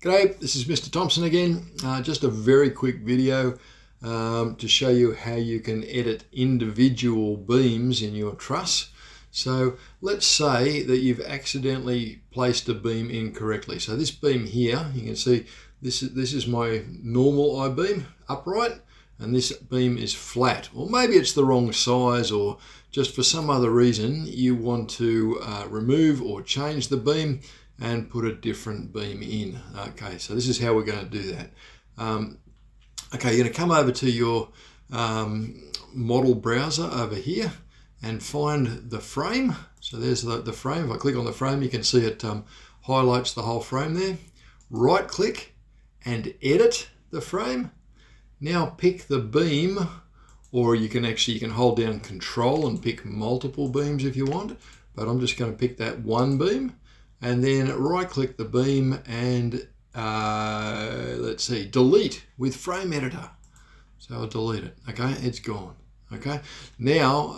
G'day, this is Mr. Thompson again. Just a very quick video to show you how you can edit individual beams in your truss. So let's say that you've accidentally placed a beam incorrectly. So this beam here, you can see this is my normal I-beam upright, and this beam is flat, or maybe it's the wrong size, or just for some other reason you want to remove or change the beam and put a different beam in. Okay, so this is how we're going to do that. Okay, you're going to come over to your model browser over here and find the frame. So there's the frame. If I click on the frame, you can see it highlights the whole frame there. Right click and edit the frame. Now pick the beam, or you can hold down Control and pick multiple beams if you want, but I'm just going to pick that one beam. And then right click the beam and let's see, delete with frame editor. So I'll delete it. Okay, it's gone. Okay, now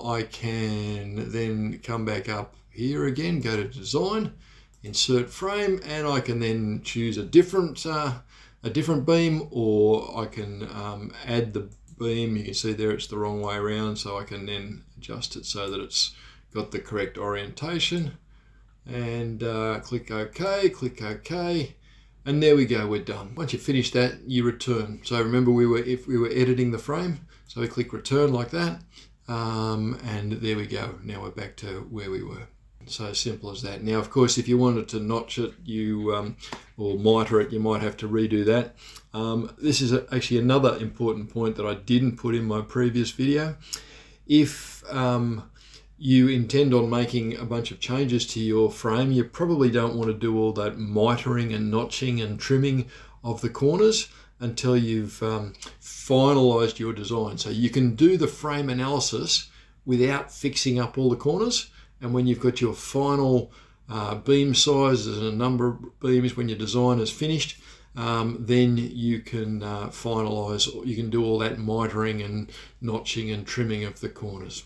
I can then come back up here again, go to design, insert frame, and I can then choose a different beam, or I can add the beam. You can see there it's the wrong way around, so I can then adjust it so that it's got the correct orientation. And click OK, and there we go, we're done. Once you finish that, you return. So remember, if we were editing the frame, so we click return like that, and there we go. Now we're back to where we were. So simple as that. Now, of course, if you wanted to notch it, or miter it, you might have to redo that. This is actually another important point that I didn't put in my previous video. If you intend on making a bunch of changes to your frame, you probably don't want to do all that mitering and notching and trimming of the corners until you've finalized your design. So you can do the frame analysis without fixing up all the corners, and when you've got your final beam sizes and a number of beams when your design is finished, then you can finalize, or you can do all that mitering and notching and trimming of the corners.